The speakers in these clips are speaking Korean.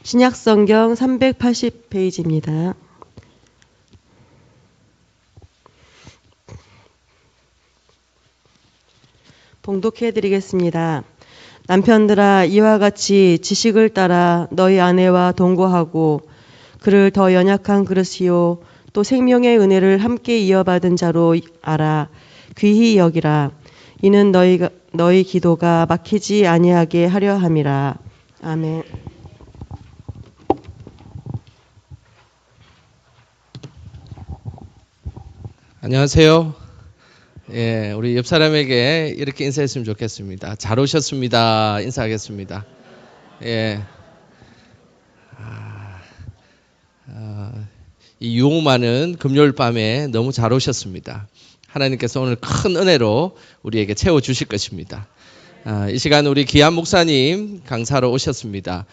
신약성경 380페이지입니다. 봉독해 드리겠습니다. 남편들아, 이와 같이 지식을 따라 너희 아내와 동거하고 그를 더 연약한 그릇이요 또 생명의 은혜를 함께 이어받은 자로 알아 귀히 여기라. 이는 너희 기도가 막히지 아니하게 하려 함이라. 아멘. 안녕하세요. 예, 우리 옆 사람에게 이렇게 인사했으면 좋겠습니다. 잘 오셨습니다. 인사하겠습니다. 예. 이 유혹 많은 금요일 밤에 너무 잘 오셨습니다. 하나님께서 오늘 큰 은혜로 우리에게 채워 주실 것입니다. 이 시간 우리 기한 목사님 강사로 오셨습니다.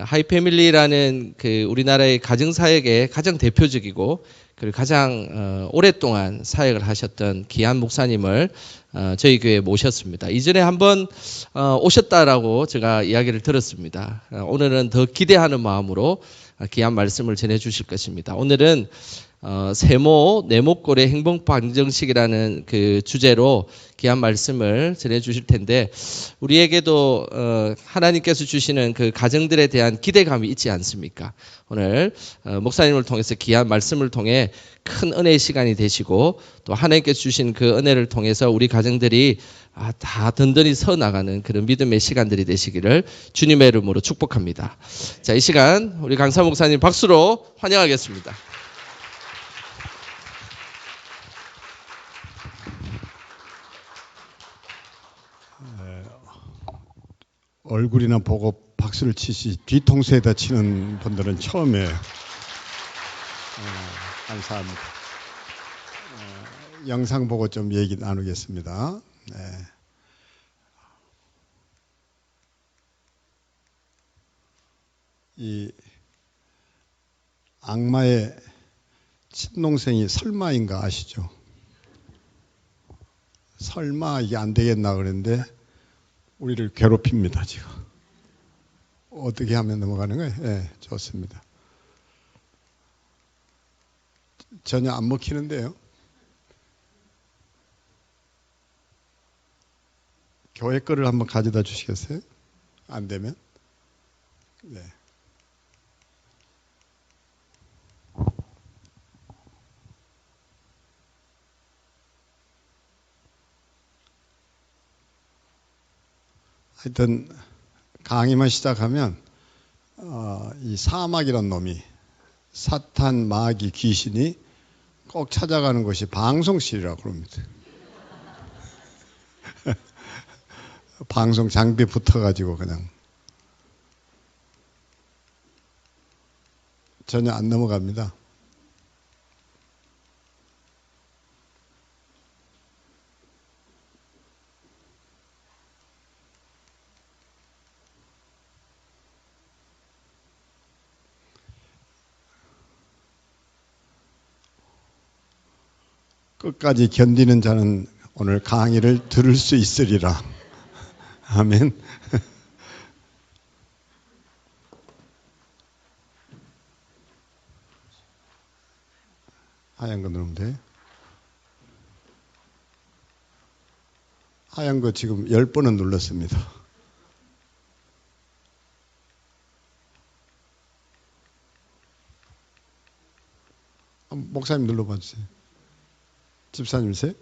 하이패밀리라는 그 우리나라의 가정사역의 가장 대표적이고 그리고 가장 오랫동안 사역을 하셨던 기한 목사님을 저희 교회에 모셨습니다. 이전에 한번 오셨다라고 제가 이야기를 들었습니다. 오늘은 더 기대하는 마음으로 귀한 말씀을 전해 주실 것입니다. 오늘은 세모 내목골의 행복방정식이라는 그 주제로 귀한 말씀을 전해 주실 텐데 우리에게도 하나님께서 주시는 그 가정들에 대한 기대감이 있지 않습니까? 오늘 목사님을 통해서 귀한 말씀을 통해 큰 은혜의 시간이 되시고 또 하나님께서 주신 그 은혜를 통해서 우리 가정들이 다 든든히 서 나가는 그런 믿음의 시간들이 되시기를 주님의 이름으로 축복합니다. 자, 이 시간 우리 강사 목사님 박수로 환영하겠습니다. 얼굴이나 보고 박수를 치시 뒤통수에다 치는 분들은 처음이에요. 감사합니다. 영상 보고 좀 얘기 나누겠습니다. 네. 이 악마의 친동생이 설마인가 아시죠? 설마 이게 안 되겠나 그랬는데 우리를 괴롭힙니다, 지금. 어떻게 하면 넘어가는 거예요? 네, 좋습니다. 전혀 안 먹히는데요. 교회 거를 한번 가져다 주시겠어요? 안 되면? 네. 하여튼 강의만 시작하면 이 사막이란 놈이 사탄, 마귀, 귀신이 꼭 찾아가는 것이 방송실이라고 그럽니다. 방송 장비 붙어가지고 그냥 전혀 안 넘어갑니다. 끝까지 견디는 자는 오늘 강의를 들을 수 있으리라. 아멘. 하얀 거 누르면 돼. 하얀 거 지금 10번은 눌렀습니다. 목사님 눌러봐 주세요. 집사님이세요?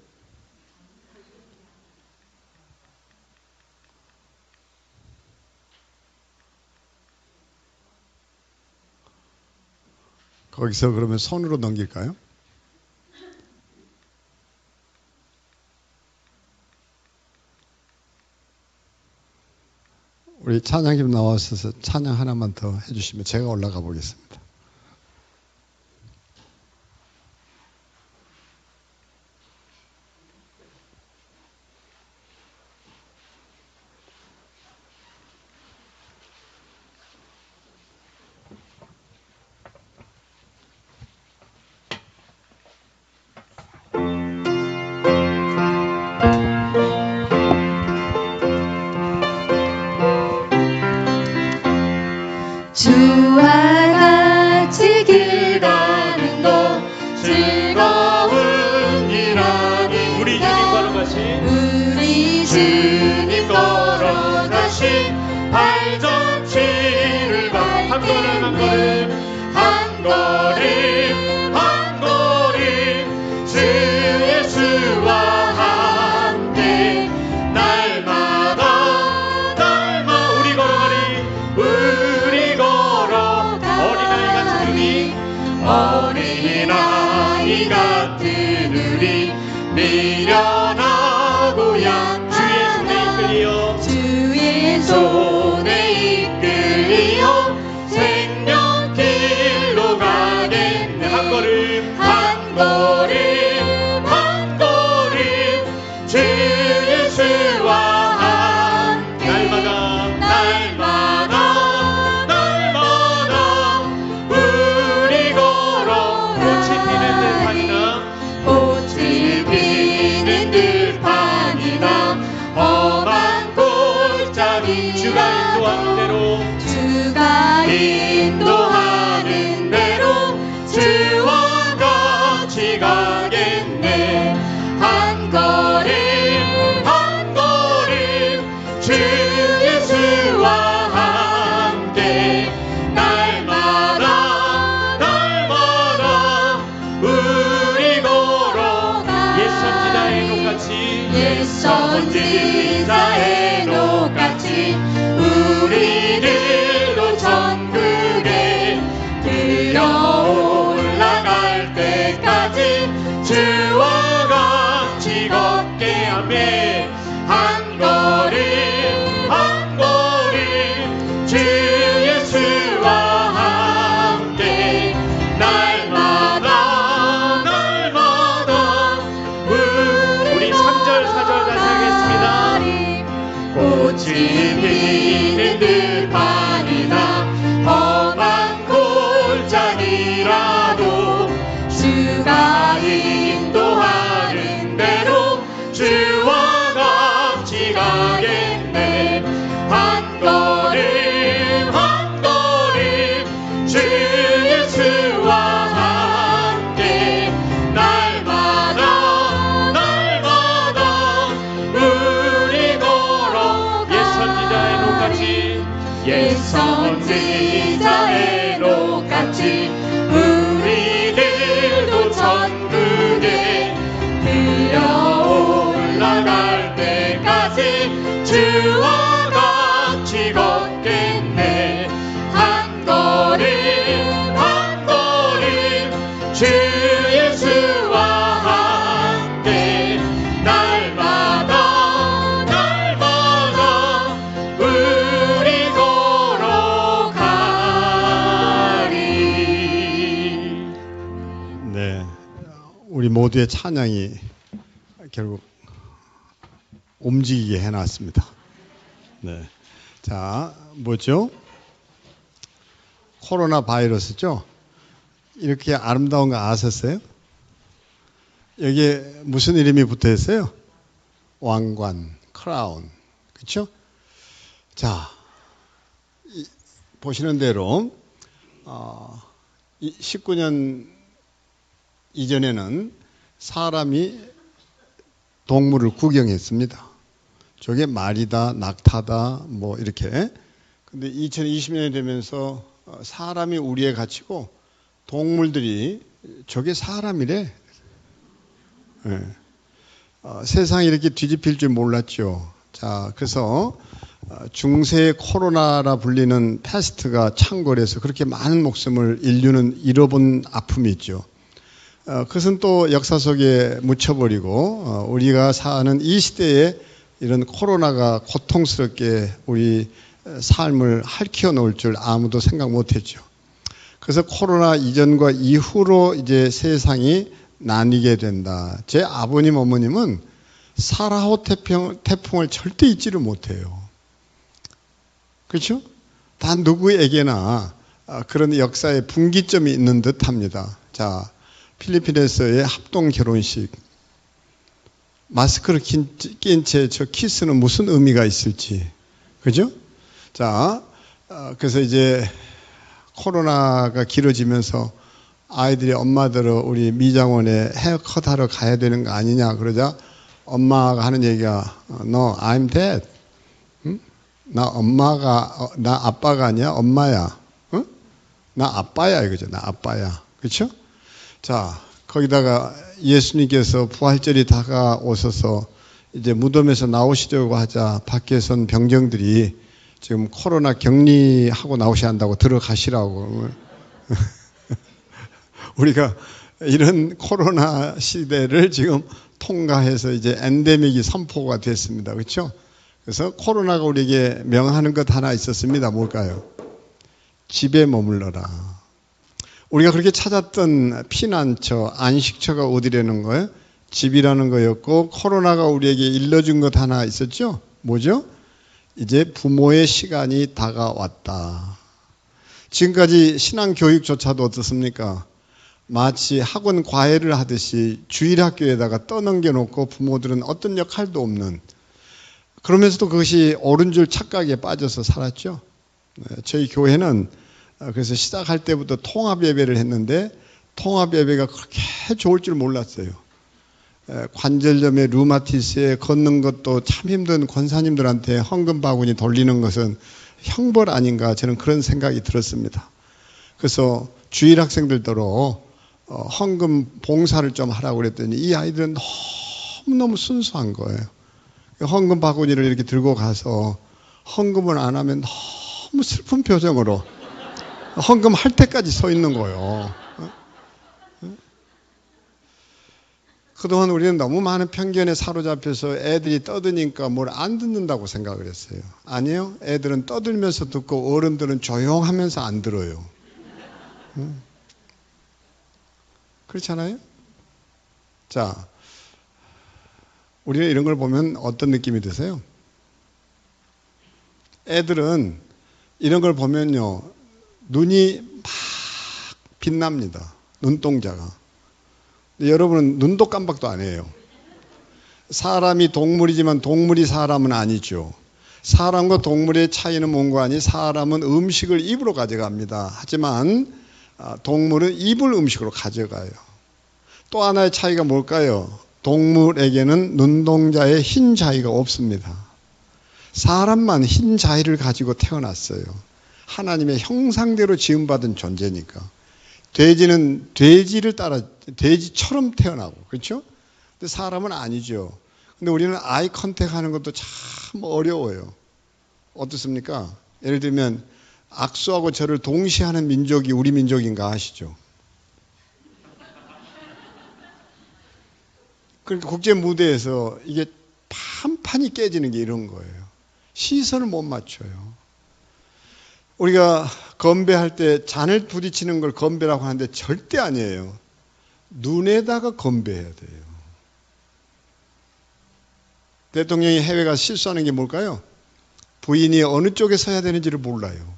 거기서 그러면 손으로 넘길까요? 우리 찬양팀 나와서 찬양 하나만 더 해주시면 제가 올라가 보겠습니다. 주와 같이 길 가는 것 즐거운 일 아닌가. 우리 주님 걸어가신 우리 주님 걸어가신 발자취를 한 걸음 한 걸음 한 걸음 한 걸음 주 예수와 함께 날마다 우리 걸어가리 우리 걸어가 어린아이 같은 우리 어린아이 같은 우리 미련하고 양만한 주의 손에 이끌리어 주의 손에 이끌리어 생명길로 가겠네. 한 걸음 한 걸음 한 걸음 주 예수와 함께 날마다 날마다 우리 걸어가 꽃이 피는 들판이나 꽃이 피는 들판이나 험한 골짜기 주가 인도하는 대로 주가 인도하는 대로 주와 같이 가겠네. 한 걸음 한 걸음 주 예수와 함께 날마다 우리 걸어가 옛 선지자의 녹같이 옛 선지자의 녹같이 우리들도 천국에 들어 올라갈 때까지 주와 같이 걷게 하매. 한 걸음 한 걸음 주 예수와 함께 날마다 우리 3절 4절 다시 하겠습니다. 꽃이 피는 들판이나 험한 골짜기라도 주가 인도하는 대로 주와 같이 가겠네. 한 걸음 한 걸음 주 예수와 함께 날마다 우리 걸어가 옛 선지자의 녹같이 옛 선지자의 녹같이 우리들도 천국에 들어 올라갈 때까지 주와 같이 걷겠네. 한 걸음 한 걸음 주 예수와 함께 날마다 우리 걸어가리. 네, 우리 모두의 찬양이 결국 움직이게 해놨습니다. 네, 자, 뭐죠? 코로나 바이러스죠? 이렇게 아름다운 거 아셨어요? 여기에 무슨 이름이 붙어 있어요? 왕관, 크라운, 그렇죠? 자, 보시는 대로 19년 이전에는 사람이 동물을 구경했습니다. 저게 말이다, 낙타다, 뭐 이렇게. 근데 2020년이 되면서 사람이 우리의 가치고 동물들이 저게 사람이래. 네. 세상이 이렇게 뒤집힐 줄 몰랐죠. 자, 그래서 중세 코로나라 불리는 패스트가 창궐해서 그렇게 많은 목숨을 인류는 잃어본 아픔이 있죠. 그것은 또 역사 속에 묻혀버리고 우리가 사는 이 시대에 이런 코로나가 고통스럽게 우리 삶을 핥혀 놓을 줄 아무도 생각 못했죠. 그래서 코로나 이전과 이후로 이제 세상이 나뉘게 된다. 제 아버님 어머님은 사라호 태풍을 절대 잊지를 못해요. 그렇죠? 다 누구에게나 그런 역사의 분기점이 있는 듯합니다. 자, 필리핀에서의 합동 결혼식, 마스크를 낀 채 저 키스는 무슨 의미가 있을지, 그죠? 자, 그래서 이제 코로나가 길어지면서 아이들이 엄마들은 우리 미장원에 헤어컷 하러 가야 되는 거 아니냐 그러자 엄마가 하는 얘기가 No, I'm dad. 응? 나 아빠가 아니야 엄마야. 응? 나 아빠야 이거죠. 나 아빠야. 그렇죠? 자, 거기다가 예수님께서 부활절이 다가오셔서 이제 무덤에서 나오시려고 하자 밖에선 병정들이 지금 코로나 격리하고 나오셔야 한다고 들어가시라고. 우리가 이런 코로나 시대를 지금 통과해서 이제 엔데믹이 선포가 됐습니다. 그렇죠? 그래서 코로나가 우리에게 명하는 것 하나 있었습니다. 뭘까요? 집에 머물러라. 우리가 그렇게 찾았던 피난처, 안식처가 어디라는 거예요? 집이라는 거였고 코로나가 우리에게 일러준 것 하나 있었죠? 뭐죠? 이제 부모의 시간이 다가왔다. 지금까지 신앙교육조차도 어떻습니까? 마치 학원 과외를 하듯이 주일학교에다가 떠넘겨 놓고 부모들은 어떤 역할도 없는 그러면서도 그것이 옳은 줄 착각에 빠져서 살았죠. 저희 교회는 그래서 시작할 때부터 통합예배를 했는데 통합예배가 그렇게 좋을 줄 몰랐어요. 관절염에 루마티스에 걷는 것도 참 힘든 권사님들한테 헌금 바구니 돌리는 것은 형벌 아닌가 저는 그런 생각이 들었습니다. 그래서 주일 학생들더러 헌금 봉사를 좀 하라고 그랬더니 이 아이들은 너무너무 순수한 거예요. 헌금 바구니를 이렇게 들고 가서 헌금을 안 하면 너무 슬픈 표정으로 헌금 할 때까지 서 있는 거예요. 그동안 우리는 너무 많은 편견에 사로잡혀서 애들이 떠드니까 뭘 안 듣는다고 생각을 했어요. 아니요. 애들은 떠들면서 듣고 어른들은 조용하면서 안 들어요. 그렇잖아요? 자, 우리가 이런 걸 보면 어떤 느낌이 드세요? 애들은 이런 걸 보면요. 눈이 막 빛납니다. 눈동자가. 근데 여러분은 눈도 깜박도 안 해요. 사람이 동물이지만 동물이 사람은 아니죠. 사람과 동물의 차이는 뭔가 하니 사람은 음식을 입으로 가져갑니다. 하지만 동물은 입을 음식으로 가져가요. 또 하나의 차이가 뭘까요? 동물에게는 눈동자에 흰 자위가 없습니다. 사람만 흰 자위를 가지고 태어났어요. 하나님의 형상대로 지음받은 존재니까. 돼지는 돼지를 따라 돼지처럼 태어나고 그렇죠? 근데 사람은 아니죠. 근데 우리는 아이 컨택 하는 것도 참 어려워요. 어떻습니까? 예를 들면 악수하고 저를 동시에 하는 민족이 우리 민족인가 아시죠? 그러니까 국제 무대에서 이게 판판이 깨지는 게 이런 거예요. 시선을 못 맞춰요. 우리가 건배할 때 잔을 부딪히는 걸 건배라고 하는데 절대 아니에요. 눈에다가 건배해야 돼요. 대통령이 해외 가서 실수하는 게 뭘까요? 부인이 어느 쪽에 서야 되는지를 몰라요.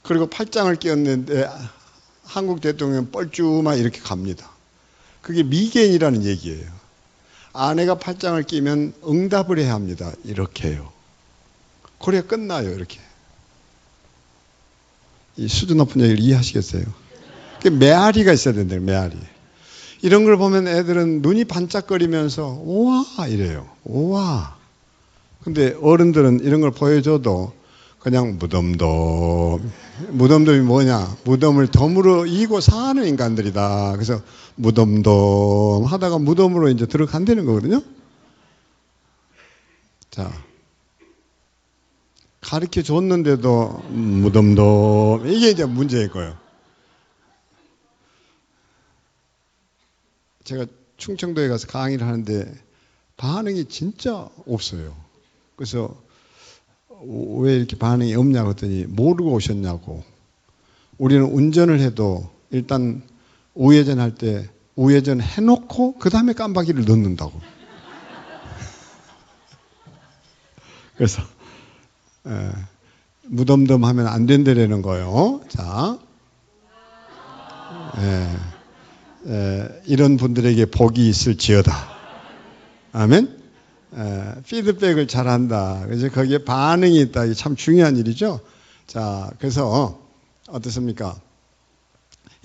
그리고 팔짱을 끼웠는데 한국 대통령은 뻘쭘하게 이렇게 갑니다. 그게 미개인이라는 얘기예요. 아내가 팔짱을 끼면 응답을 해야 합니다. 이렇게 해요. 그래야 끝나요. 이렇게. 이 수준 높은 얘기를 이해하시겠어요? 메아리가 있어야 된대요. 메아리. 이런 걸 보면 애들은 눈이 반짝거리면서 우와 이래요. 우와. 근데 어른들은 이런 걸 보여줘도 그냥 무덤덤. 무덤덤이 뭐냐? 무덤을 덤으로 이고 사는 인간들이다. 그래서 무덤덤 하다가 무덤으로 이제 들어간다는 거거든요. 자. 가르쳐 줬는데도 무덤덤. 이게 이제 문제일 거예요. 제가 충청도에 가서 강의를 하는데 반응이 진짜 없어요. 그래서 왜 이렇게 반응이 없냐고 했더니 모르고 오셨냐고. 우리는 운전을 해도 일단 우회전 할 때 우회전 해놓고 그 다음에 깜빡이를 넣는다고. 그래서 무덤덤 하면 안 된다라는 거예요. 자, 이런 분들에게 복이 있을지어다. 아멘. 피드백을 잘한다. 그래서 거기에 반응이 있다. 이게 참 중요한 일이죠. 자, 그래서 어떻습니까?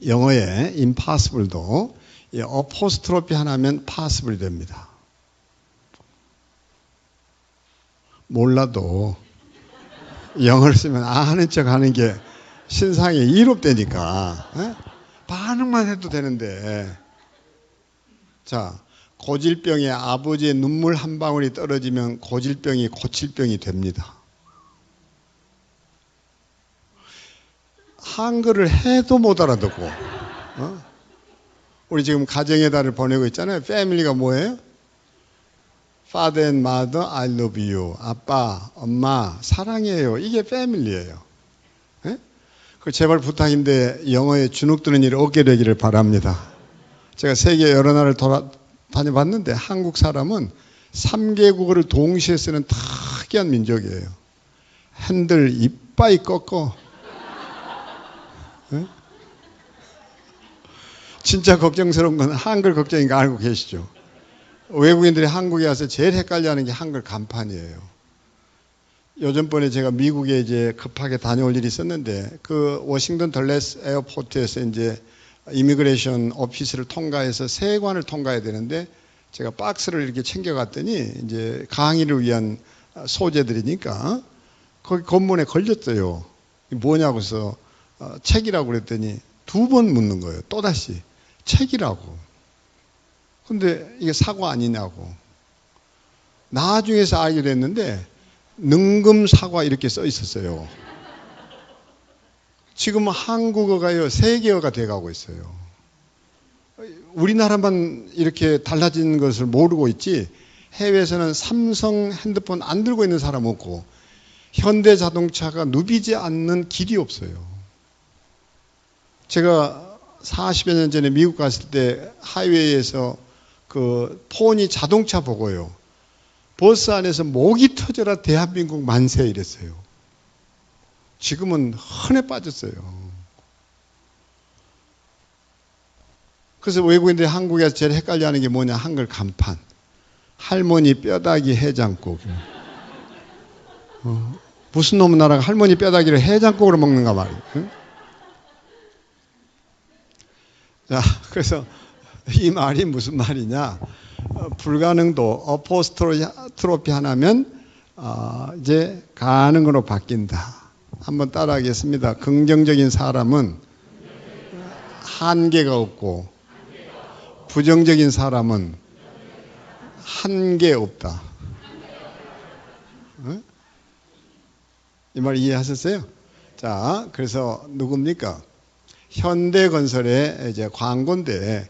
영어의 impossible도 이 어포스트로피 하나면 possible이 됩니다. 몰라도 영어를 쓰면 아는 척 하는 게 신상에 이롭되니까 반응만 해도 되는데. 자, 고질병에 아버지의 눈물 한 방울이 떨어지면 고질병이 고칠병이 됩니다. 한글을 해도 못 알아듣고. 우리 지금 가정의 달을 보내고 있잖아요. 패밀리가 뭐예요? Father and Mother, I love you. 아빠, 엄마, 사랑해요. 이게 패밀리예요. 그 제발 부탁인데 영어에 주눅 드는 일이 없게 되기를 바랍니다. 제가 세계 여러 나라를 다녀봤는데 한국 사람은 3개국어를 동시에 쓰는 특이한 민족이에요. 핸들 이빠이 꺾어. 진짜 걱정스러운 건 한글 걱정인 거 알고 계시죠? 외국인들이 한국에 와서 제일 헷갈려하는 게 한글 간판이에요. 요즘번에 제가 미국에 이제 급하게 다녀올 일이 있었는데 그 워싱턴 덜레스 에어포트에서 이제 이미그레이션 오피스를 통과해서 세관을 통과해야 되는데 제가 박스를 이렇게 챙겨갔더니 이제 강의를 위한 소재들이니까 거기 검문에 걸렸어요. 뭐냐고서 책이라고 그랬더니 2번 묻는 거예요. 또다시 책이라고. 근데 이게 사과 아니냐고. 나중에서 알게 됐는데 능금 사과 이렇게 써 있었어요. 지금 한국어가요 세계어가 돼가고 있어요. 우리나라만 이렇게 달라진 것을 모르고 있지 해외에서는 삼성 핸드폰 안 들고 있는 사람 없고 현대 자동차가 누비지 않는 길이 없어요. 제가 40여 년 전에 미국 갔을 때 하이웨이에서 그 폰이 자동차 보고요. 버스 안에서 목이 터져라 대한민국 만세 이랬어요. 지금은 흔해 빠졌어요. 그래서 외국인들이 한국에서 제일 헷갈려하는 게 뭐냐? 한글 간판. 할머니 뼈다귀 해장국. 무슨 놈 나라가 할머니 뼈다귀를 해장국으로 먹는가 말이에요. 자, 그래서 이 말이 무슨 말이냐? 불가능도 어포스트로피 하나면 이제 가능으로 바뀐다. 한번 따라하겠습니다. 긍정적인 사람은 한계가 없고 부정적인 사람은 한계 없다. 이 말 이해하셨어요? 자, 그래서 누굽니까? 현대건설의 이제 광고인데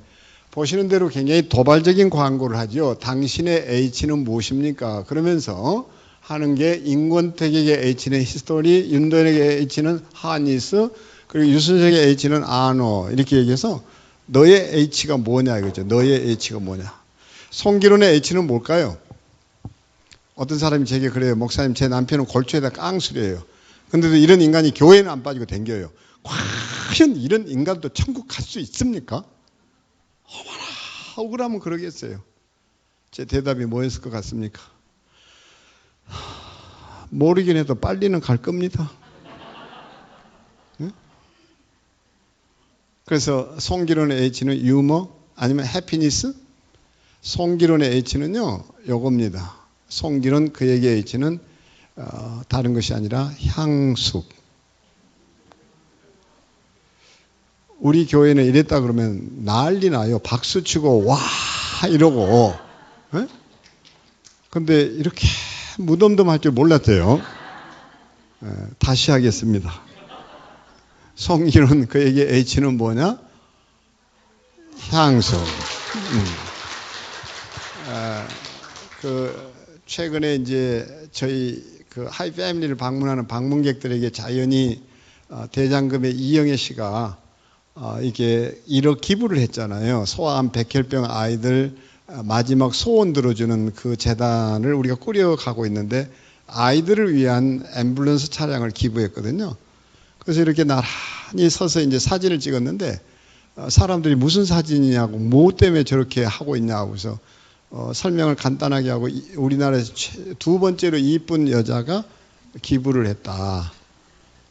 보시는 대로 굉장히 도발적인 광고를 하죠. 당신의 H는 무엇입니까? 그러면서 하는 게 임권택에게 H는 히스토리, 윤도현에게 H는 하니스, 그리고 유순석의 H는 아노 이렇게 얘기해서 너의 H가 뭐냐 이거죠. 너의 H가 뭐냐. 송기론의 H는 뭘까요? 어떤 사람이 제게 그래요. 목사님 제 남편은 골초에다 깡수래요. 근데도 이런 인간이 교회는 안 빠지고 댕겨요. 과연 이런 인간도 천국 갈 수 있습니까? 어머나 억울하면 그러겠어요. 제 대답이 뭐였을 것 같습니까? 모르긴 해도 빨리는 갈 겁니다. 네? 그래서 송기론의 H는 유머 아니면 해피니스? 송기론의 H는요 요겁니다. 송기론 그에게 H는 다른 것이 아니라 향숙. 우리 교회는 이랬다 그러면 난리 나요. 박수 치고 와 이러고. 에? 근데 이렇게 무덤덤할 줄 몰랐대요. 다시 하겠습니다. 송기론 그에게 H는 뭐냐? 향수. 최근에 이제 저희 그 하이 패밀리를 방문하는 방문객들에게 자연히 대장금의 이영애 씨가 이게 1억 기부를 했잖아요. 소아암 백혈병 아이들 마지막 소원 들어주는 그 재단을 우리가 꾸려가고 있는데 아이들을 위한 앰뷸런스 차량을 기부했거든요. 그래서 이렇게 나란히 서서 이제 사진을 찍었는데 사람들이 무슨 사진이냐고 뭐 때문에 저렇게 하고 있냐고 해서 설명을 간단하게 하고 우리나라에서 2번째로 이쁜 여자가 기부를 했다.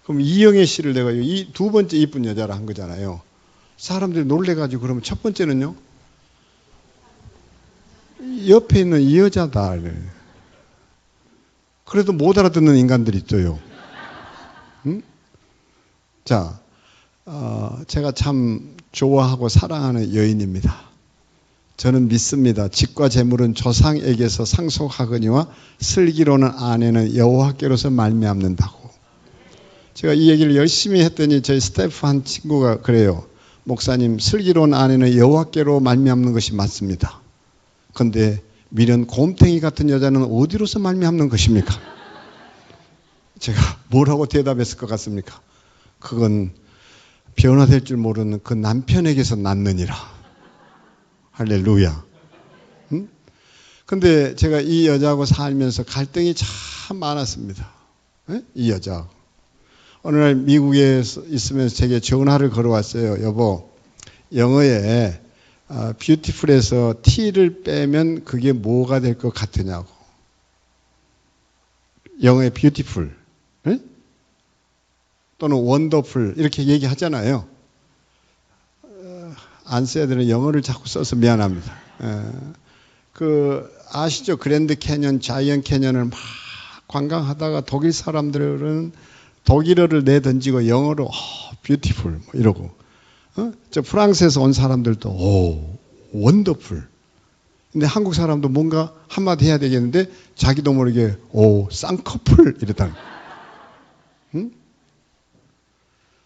그럼 이영애 씨를 내가 이 두 번째 이쁜 여자라 한 거잖아요. 사람들이 놀래가지고 그러면 첫 번째는요. 옆에 있는 이 여자다. 그래도 못 알아듣는 인간들이 있어요. 응? 자, 제가 참 좋아하고 사랑하는 여인입니다. 저는 믿습니다. 집과 재물은 조상에게서 상속하거니와 슬기로는 아내는 여호와께로서 말미암는다고. 제가 이 얘기를 열심히 했더니 저희 스태프 한 친구가 그래요. 목사님, 슬기로운 아내는 여호와께로 말미암는 것이 맞습니다. 그런데 미련 곰탱이 같은 여자는 어디로서 말미암는 것입니까? 제가 뭐라고 대답했을 것 같습니까? 그건 변화될 줄 모르는 그 남편에게서 낳느니라. 할렐루야. 응? 근데 제가 이 여자하고 살면서 갈등이 참 많았습니다. 에? 이 여자하고. 어느 날 미국에 있으면서 제게 전화를 걸어왔어요. 여보, 영어에 beautiful에서 T를 빼면 그게 뭐가 될 것 같으냐고. 영어에 beautiful 에? 또는 wonderful 이렇게 얘기하잖아요. 안 써야 되는 영어를 자꾸 써서 미안합니다. 아시죠? 그랜드 캐년, 자이언트 캐년을 막 관광하다가 독일 사람들은 독일어를 내던지고 영어로 beautiful 뭐 이러고, 저 프랑스에서 온 사람들도 wonderful. 근데 한국 사람도 뭔가 한마디 해야 되겠는데 자기도 모르게 쌍꺼풀 이러다니. 응?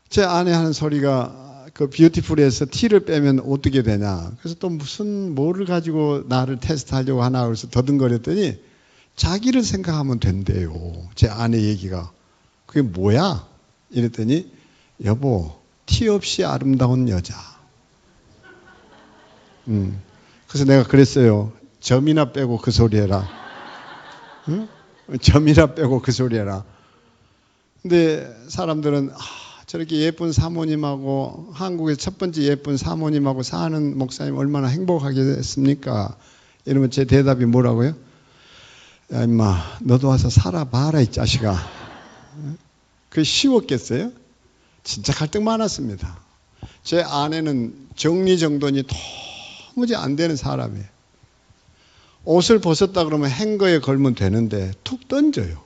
제 아내 하는 소리가 그 뷰티풀에서 T를 빼면 어떻게 되냐. 그래서 또 무슨 뭐를 가지고 나를 테스트하려고 하나 그래서 더듬거렸더니 자기를 생각하면 된대요. 제 아내 얘기가. 그게 뭐야? 이랬더니 여보, 티 없이 아름다운 여자. 그래서 내가 그랬어요. 점이나 빼고 그 소리 해라. 응? 점이나 빼고 그 소리 해라. 근데 사람들은 저렇게 예쁜 사모님하고 한국의 첫 번째 예쁜 사모님하고 사는 목사님 얼마나 행복하겠습니까? 이러면 제 대답이 뭐라고요? 야 임마 너도 와서 살아봐라 이 자식아. 그게 쉬웠겠어요? 진짜 갈등 많았습니다. 제 아내는 정리정돈이 도무지 안 되는 사람이에요. 옷을 벗었다 그러면 행거에 걸면 되는데 툭 던져요.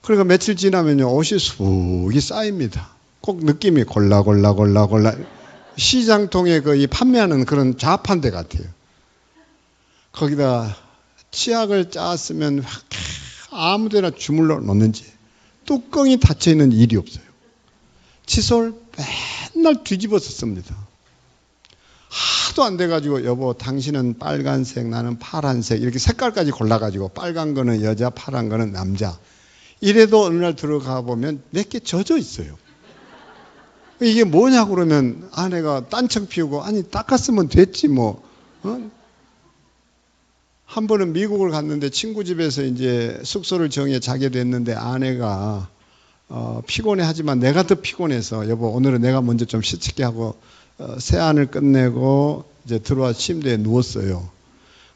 그러니까 며칠 지나면요 옷이 숙이 쌓입니다. 꼭 느낌이 골라 시장통에 이 판매하는 그런 자판대 같아요. 거기다 치약을 짰으면 아무데나 주물러 놓는지 뚜껑이 닫혀있는 일이 없어요. 칫솔 맨날 뒤집어서 씁니다. 하도 안 돼가지고 여보 당신은 빨간색 나는 파란색 이렇게 색깔까지 골라가지고 빨간 거는 여자 파란 거는 남자 이래도 어느 날 들어가 보면 몇 개 젖어 있어요. 이게 뭐냐고 그러면 아내가 딴청 피우고 아니 닦았으면 됐지 뭐. 한 번은 미국을 갔는데 친구 집에서 이제 숙소를 정해 자게 됐는데 아내가 피곤해 하지만 내가 더 피곤해서 여보 오늘은 내가 먼저 좀 씻게 하고 세안을 끝내고 이제 들어와 침대에 누웠어요.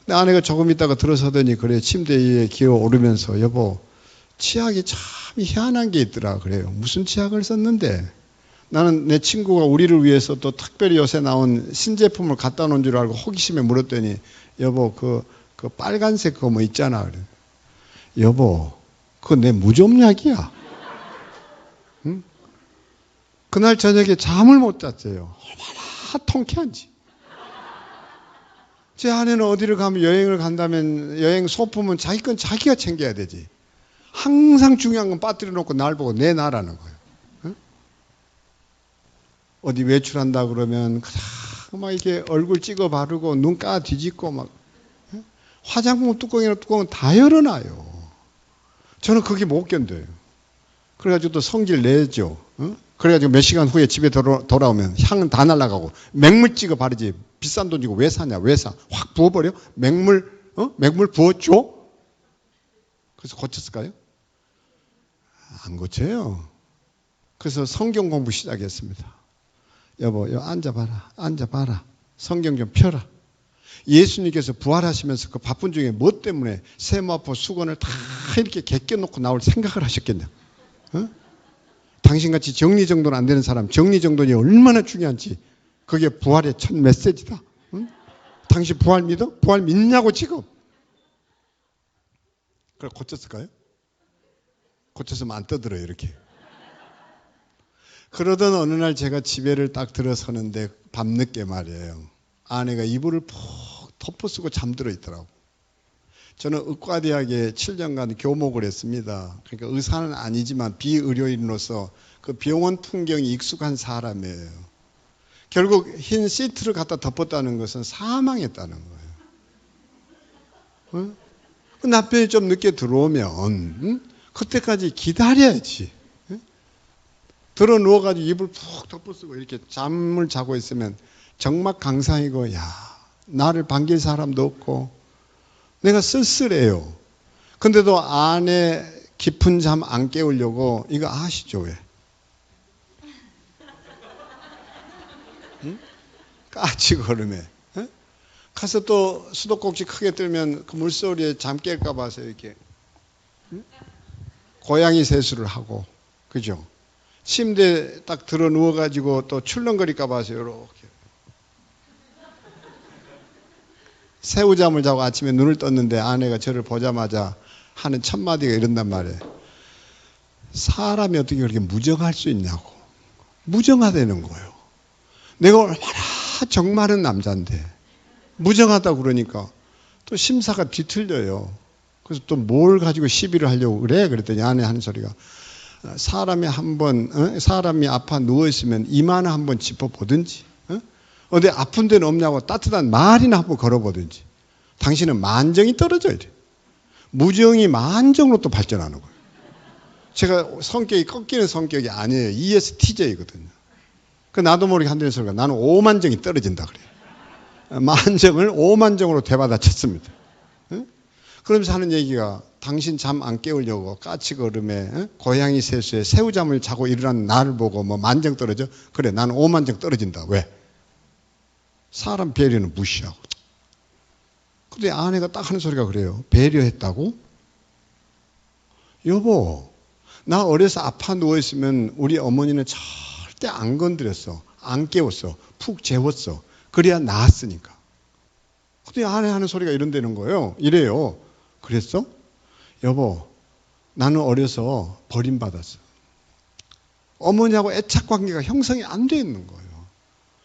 근데 아내가 조금 있다가 들어서더니 그래 침대 위에 기어 오르면서 여보 치약이 참 희한한 게 있더라 그래요. 무슨 치약을 썼는데 나는 내 친구가 우리를 위해서 또 특별히 요새 나온 신제품을 갖다 놓은 줄 알고 호기심에 물었더니 여보 그 빨간색 그거 뭐 있잖아 그래. 여보 그거 내 무좀약이야. 응? 그날 저녁에 잠을 못 잤어요. 얼마나 통쾌한지. 제 아내는 어디를 가면 여행을 간다면 여행 소품은 자기 건 자기가 챙겨야 되지. 항상 중요한 건 빠뜨려 놓고 날 보고 내놔라는 거예요. 응? 어디 외출한다 그러면 막 이렇게 얼굴 찍어 바르고 눈 까 뒤집고 막 응? 화장품 뚜껑이나 뚜껑은 다 열어놔요. 저는 그게 못 견뎌요. 그래가지고 또 성질 내죠. 응? 그래가지고 몇 시간 후에 집에 돌아오면 향은 다 날아가고 맹물 찍어 바르지 비싼 돈 주고 왜 사냐 왜 사? 확 부어버려? 맹물 부어줘? 그래서 고쳤을까요? 안 고쳐요. 그래서 성경 공부 시작했습니다. 여보 앉아봐라. 성경 좀 펴라. 예수님께서 부활하시면서 그 바쁜 중에 뭐 때문에 세마포 수건을 다 이렇게 개껴놓고 나올 생각을 하셨겠냐? 어? 당신같이 정리정돈 안 되는 사람 정리정돈이 얼마나 중요한지 그게 부활의 첫 메시지다. 응? 당신 부활 믿어? 부활 믿냐고 지금. 그래 고쳤을까요? 고쳤으면 안 떠들어요 이렇게. 그러던 어느 날 제가 집에를 딱 들어서는데 밤늦게 말이에요. 아내가 이불을 푹 덮어쓰고 잠들어 있더라고. 저는 의과대학에 7년간 교목을 했습니다. 그러니까 의사는 아니지만 비의료인으로서 그 병원 풍경이 익숙한 사람이에요. 결국 흰 시트를 갖다 덮었다는 것은 사망했다는 거예요. 어? 그 남편이 좀 늦게 들어오면 그때까지 기다려야지. 들어 누워가지고 이불 푹 덮어쓰고 이렇게 잠을 자고 있으면 정말 강상이고 야 나를 반길 사람도 없고 내가 쓸쓸해요. 근데도 아내 깊은 잠 안 깨우려고 이거 아시죠 왜? 응? 까치걸음에 가서 또 수도꼭지 크게 들면 그 물소리에 잠 깰까 봐서 이렇게 고양이 세수를 하고 그죠? 침대에 딱 들어 누워가지고 또 출렁거릴까 봐서 이렇게 새우잠을 자고 아침에 눈을 떴는데 아내가 저를 보자마자 하는 첫 마디가 이런단 말이에요. 사람이 어떻게 그렇게 무정할 수 있냐고. 무정하다는 거예요. 내가 얼마나 정많은 남자인데 무정하다 그러니까 또 심사가 뒤틀려요. 그래서 또 뭘 가지고 시비를 하려고 그래? 그랬더니 아내 하는 소리가 사람이 사람이 아파 누워있으면 이마나 한번 짚어보든지 어디 아픈 데는 없냐고 따뜻한 말이나 한번 걸어보든지 당신은 만정이 떨어져야 돼. 무정이 만정으로 또 발전하는 거예요. 제가 성격이 꺾이는 성격이 아니에요. ESTJ거든요. 그 나도 모르게 한다는 소리가 나는 오만정이 떨어진다 그래요. 만정을 오만정으로 되받아쳤습니다. 그러면서 하는 얘기가 당신 잠 안 깨우려고 까치걸음에 고양이 세수에 새우잠을 자고 일어난 나를 보고 뭐 만정 떨어져? 그래 나는 오만정 떨어진다. 왜? 사람 배려는 무시하고. 근데 아내가 딱 하는 소리가 그래요. 배려했다고? 여보 나 어려서 아파 누워있으면 우리 어머니는 절대 안 건드렸어. 안 깨웠어. 푹 재웠어. 그래야 나았으니까. 근데 아내 하는 소리가 이런다는 거예요. 이래요. 그랬어? 여보 나는 어려서 버림받았어. 어머니하고 애착관계가 형성이 안 돼 있는 거예요.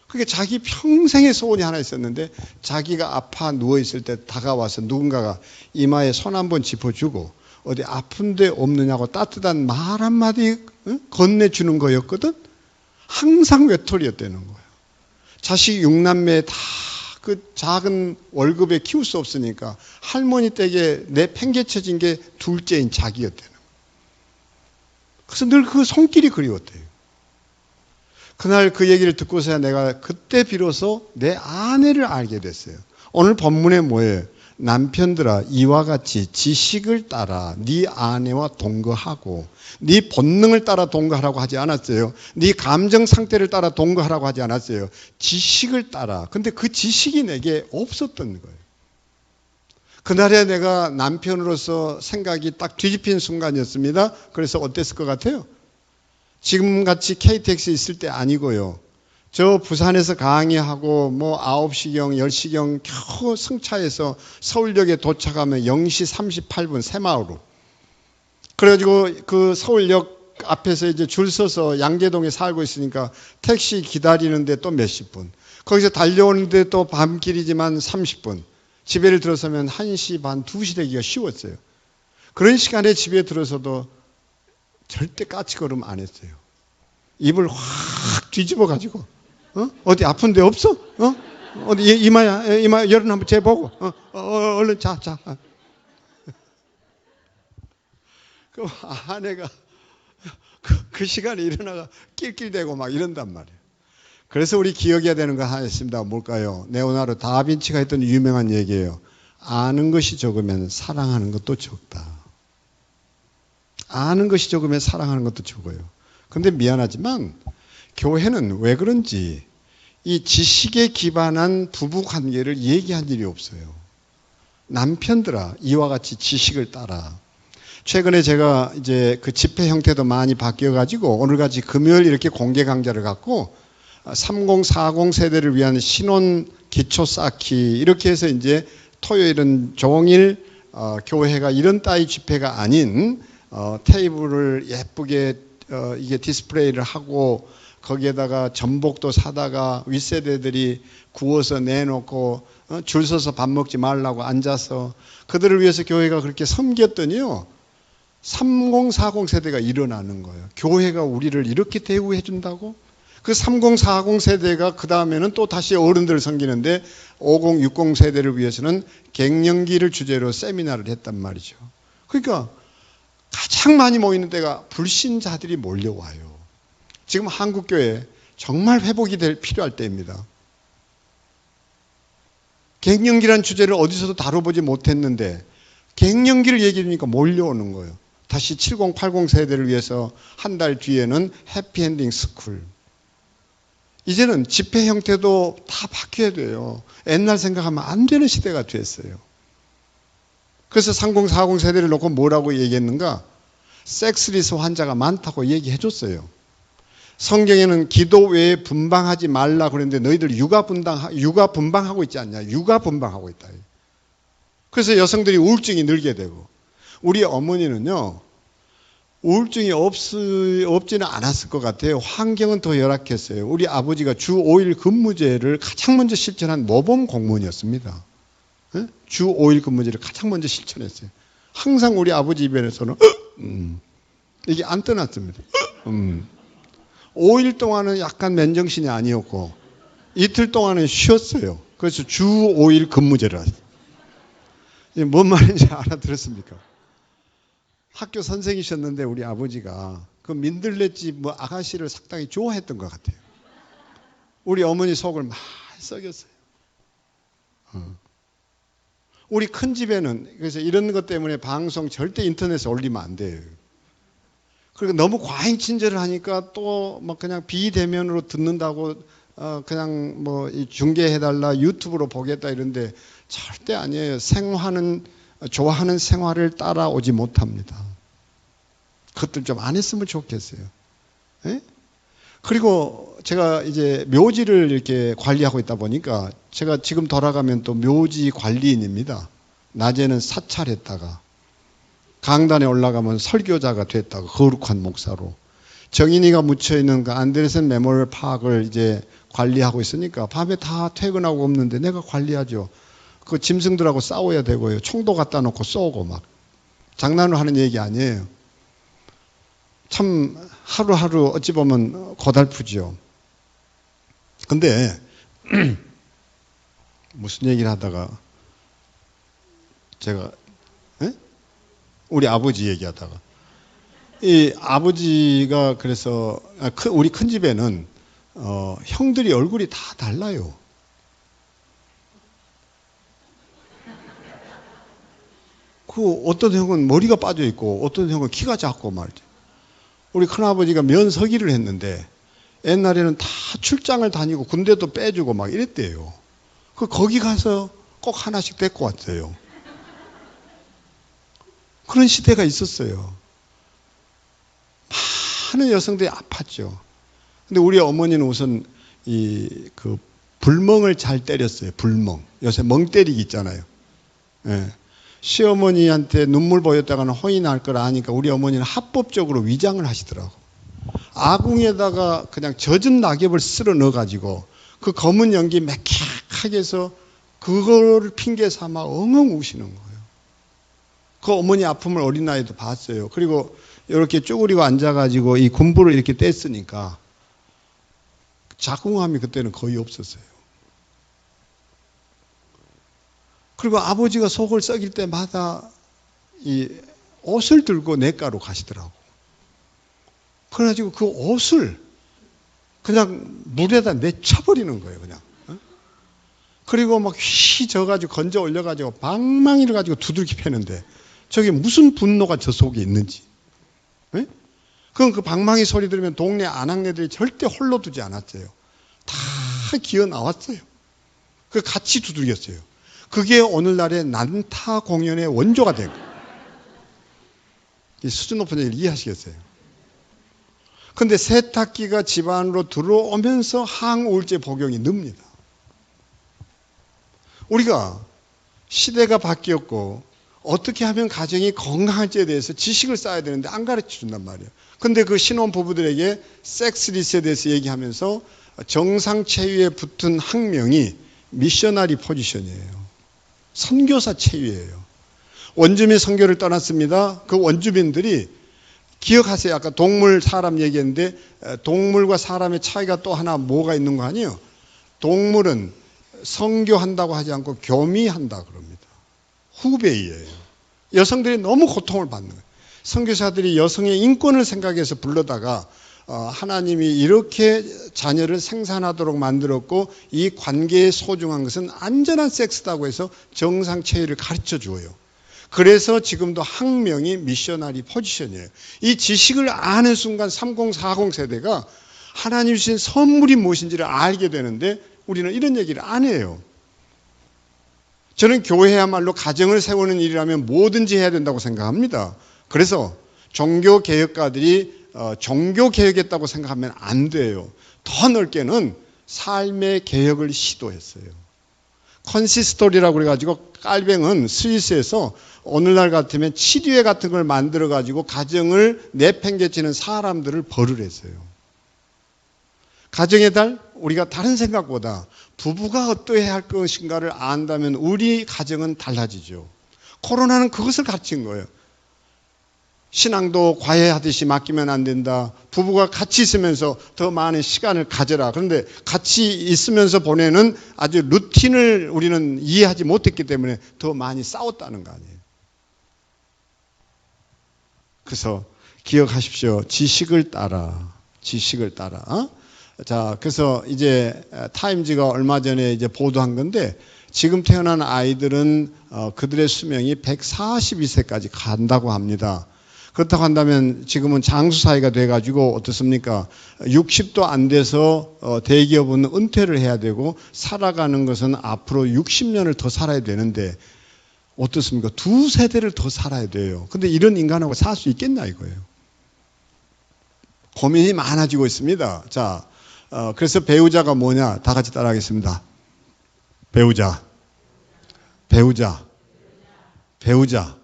그게 자기 평생의 소원이 하나 있었는데 자기가 아파 누워있을 때 다가와서 누군가가 이마에 손 한번 짚어주고 어디 아픈 데 없느냐고 따뜻한 말 한마디 건네주는 거였거든. 항상 외톨이였다는 거예요. 자식 6남매 다 그 작은 월급에 키울 수 없으니까 할머니 댁에 내팽개쳐진 게 둘째인 자기였다는 거예요. 그래서 늘 그 손길이 그리웠대요. 그날 그 얘기를 듣고서야 내가 그때 비로소 내 아내를 알게 됐어요. 오늘 본문에 뭐예요? 남편들아 이와 같이 지식을 따라 네 아내와 동거하고 네 본능을 따라 동거하라고 하지 않았어요. 네 감정 상태를 따라 동거하라고 하지 않았어요. 지식을 따라. 근데 그 지식이 내게 없었던 거예요. 그날에 내가 남편으로서 생각이 딱 뒤집힌 순간이었습니다. 그래서 어땠을 것 같아요? 지금같이 KTX에 있을 때 아니고요. 저 부산에서 강의하고 뭐 9시경 10시경 겨우 승차해서 서울역에 도착하면 0시 38분 새마을로. 그래가지고 그 서울역 앞에서 이제 줄 서서 양재동에 살고 있으니까 택시 기다리는데 또 몇십 분. 거기서 달려오는데 또 밤길이지만 30분. 집에를 들어서면 1시 반 2시 되기가 쉬웠어요. 그런 시간에 집에 들어서도 절대 까치걸음 안 했어요. 입을 확 뒤집어 가지고 어디 아픈 데 없어? 어디 이마 열은 한번 재보고 얼른 자. 그 아내가 그 시간에 일어나가 낄낄대고 막 이런단 말이에요. 그래서 우리 기억해야 되는 거 하나 있습니다. 뭘까요? 레오나르도 다빈치가 했던 유명한 얘기예요. 아는 것이 적으면 사랑하는 것도 적다. 아는 것이 적으면 사랑하는 것도 적어요. 근데 미안하지만 교회는 왜 그런지 이 지식에 기반한 부부 관계를 얘기한 일이 없어요. 남편들아 이와 같이 지식을 따라. 최근에 제가 이제 그 집회 형태도 많이 바뀌어가지고 오늘같이 금요일 이렇게 공개 강좌를 갖고 30, 40 세대를 위한 신혼 기초 쌓기 이렇게 해서 이제 토요일은 종일 교회가 이런 따위 집회가 아닌 테이블을 예쁘게 이게 디스플레이를 하고 거기에다가 전복도 사다가 윗세대들이 구워서 내놓고 줄 서서 밥 먹지 말라고 앉아서 그들을 위해서 교회가 그렇게 섬겼더니요. 30, 40 세대가 일어나는 거예요. 교회가 우리를 이렇게 대우해 준다고? 그 30, 40 세대가 그 다음에는 또 다시 어른들을 섬기는데 50, 60 세대를 위해서는 갱년기를 주제로 세미나를 했단 말이죠. 그러니까 가장 많이 모이는 데가 불신자들이 몰려와요. 지금 한국교회 정말 회복이 필요할 때입니다. 갱년기란 주제를 어디서도 다뤄보지 못했는데 갱년기를 얘기하니까 몰려오는 거예요. 다시 70, 80 세대를 위해서 한 달 뒤에는 해피엔딩 스쿨. 이제는 집회 형태도 다 바뀌어야 돼요. 옛날 생각하면 안 되는 시대가 됐어요. 그래서 30, 40 세대를 놓고 뭐라고 얘기했는가? 섹스리스 환자가 많다고 얘기해 줬어요. 성경에는 기도 외에 분방하지 말라 그랬는데 너희들 육아 분방하고 있지 않냐? 육아 분방하고 있다. 그래서 여성들이 우울증이 늘게 되고 우리 어머니는요. 우울증이 없지는 않았을 것 같아요. 환경은 더 열악했어요. 우리 아버지가 주 5일 근무제를 가장 먼저 실천한 모범 공무원이었습니다. 주 5일 근무제를 가장 먼저 실천했어요. 항상 우리 아버지 입에서는 이게 안 떠났습니다. 5일 동안은 약간 맨정신이 아니었고 이틀 동안은 쉬었어요. 그래서 주 5일 근무제를 하셨어요. 뭔 말인지 알아들었습니까? 학교 선생이셨는데 우리 아버지가 그 민들레집 뭐 아가씨를 상당히 좋아했던 것 같아요. 우리 어머니 속을 많이 썩였어요. 우리 큰 집에는 그래서 이런 것 때문에 방송 절대 인터넷에 올리면 안 돼요. 그리고 너무 과잉 친절을 하니까 또 막 그냥 비대면으로 듣는다고 그냥 뭐 중계해달라 유튜브로 보겠다 이런데 절대 아니에요. 좋아하는 생활을 따라오지 못합니다. 그것들 좀 안 했으면 좋겠어요. 에? 그리고 제가 이제 묘지를 이렇게 관리하고 있다 보니까 제가 지금 돌아가면 또 묘지 관리인입니다. 낮에는 사찰했다가 강단에 올라가면 설교자가 됐다가 거룩한 목사로 정인이가 묻혀있는 그 안데르센 메모리얼 파크를 이제 관리하고 있으니까 밤에 다 퇴근하고 없는데 내가 관리하죠. 그 짐승들하고 싸워야 되고요. 총도 갖다 놓고 쏘고 막 장난을 하는 얘기 아니에요. 참 하루하루 어찌 보면 고달프죠. 근데 무슨 얘기를 하다가 제가 우리 아버지 얘기하다가 이 아버지가 그래서 우리 큰 집에는 형들이 얼굴이 다 달라요. 그 어떤 형은 머리가 빠져 있고 어떤 형은 키가 작고 말이죠. 우리 큰아버지가 면서기를 했는데 옛날에는 다 출장을 다니고 군대도 빼주고 막 이랬대요. 거기 가서 꼭 하나씩 데리고 왔어요. 그런 시대가 있었어요. 많은 여성들이 아팠죠. 근데 우리 어머니는 우선 그 불멍을 잘 때렸어요. 불멍. 요새 멍 때리기 있잖아요. 예. 시어머니한테 눈물 보였다가는 혼이 날 걸 아니까 우리 어머니는 합법적으로 위장을 하시더라고. 아궁에다가 그냥 젖은 낙엽을 쓸어 넣어가지고 그 검은 연기 매캐하게 해서 그거를 핑계 삼아 엉엉 우시는 거예요. 그 어머니 아픔을 어린 나이도 봤어요. 그리고 이렇게 쪼그리고 앉아가지고 이 군부를 이렇게 뗐으니까 자궁암이 그때는 거의 없었어요. 그리고 아버지가 속을 썩일 때마다 이 옷을 들고 냇가로 가시더라고. 그래가지고 그 옷을 그냥 물에다 내쳐버리는 거예요, 그냥. 그리고 막 휘져가지고 건져 올려가지고 방망이를 가지고 두들기 패는데 저게 무슨 분노가 저 속에 있는지. 네? 그럼 그 방망이 소리 들으면 동네 아낙네들이 절대 홀로 두지 않았어요. 다 기어 나왔어요. 그 같이 두들겼어요. 그게 오늘날의 난타 공연의 원조가 된 거예요. 이 수준 높은 얘기를 이해하시겠어요? 근데 세탁기가 집 안으로 들어오면서 항우울제 복용이 늡니다. 우리가 시대가 바뀌었고 어떻게 하면 가정이 건강할지에 대해서 지식을 쌓아야 되는데 안 가르쳐 준단 말이에요. 근데 그 신혼 부부들에게 섹스 리스에 대해서 얘기하면서 정상 체위에 붙은 학명이 미셔너리 포지션이에요. 선교사 체위예요. 원주민 선교를 떠났습니다. 그 원주민들이 기억하세요. 아까 동물 사람 얘기했는데 동물과 사람의 차이가 또 하나 뭐가 있는 거 아니에요? 동물은 선교한다고 하지 않고 교미한다 그럽니다. 후배예요. 여성들이 너무 고통을 받는 거예요. 선교사들이 여성의 인권을 생각해서 불러다가 하나님이 이렇게 자녀를 생산하도록 만들었고 이 관계의 소중한 것은 안전한 섹스다고 해서 정상 체위를 가르쳐 주어요. 그래서 지금도 학명이 미셔너리 포지션이에요. 이 지식을 아는 순간 30, 40 세대가 하나님 주신 선물이 무엇인지를 알게 되는데 우리는 이런 얘기를 안 해요. 저는 교회야말로 가정을 세우는 일이라면 뭐든지 해야 된다고 생각합니다. 그래서 종교개혁가들이 종교개혁했다고 생각하면 안 돼요. 더 넓게는 삶의 개혁을 시도했어요. 컨시스토리라고 그래가지고 깔뱅은 스위스에서 오늘날 같으면 치료회 같은 걸 만들어가지고 가정을 내팽개치는 사람들을 벌을 했어요. 가정의 달, 우리가 다른 생각보다 부부가 어떠해야 할 것인가를 안다면 우리 가정은 달라지죠. 코로나는 그것을 가르친 거예요. 신앙도 과외하듯이 맡기면 안 된다. 부부가 같이 있으면서 더 많은 시간을 가져라. 그런데 같이 있으면서 보내는 아주 루틴을 우리는 이해하지 못했기 때문에 더 많이 싸웠다는 거 아니에요. 그래서 기억하십시오. 지식을 따라. 지식을 따라. 자, 그래서 이제 타임즈가 얼마 전에 이제 보도한 건데 지금 태어난 아이들은 그들의 수명이 142세까지 간다고 합니다. 그렇다고 한다면 지금은 장수 사회가 돼가지고 어떻습니까? 60도 안 돼서 대기업은 은퇴를 해야 되고 살아가는 것은 앞으로 60년을 더 살아야 되는데 어떻습니까? 두 세대를 더 살아야 돼요. 근데 이런 인간하고 살 수 있겠나 이거예요. 고민이 많아지고 있습니다. 자, 그래서 배우자가 뭐냐? 다 같이 따라하겠습니다. 배우자. 배우자. 배우자.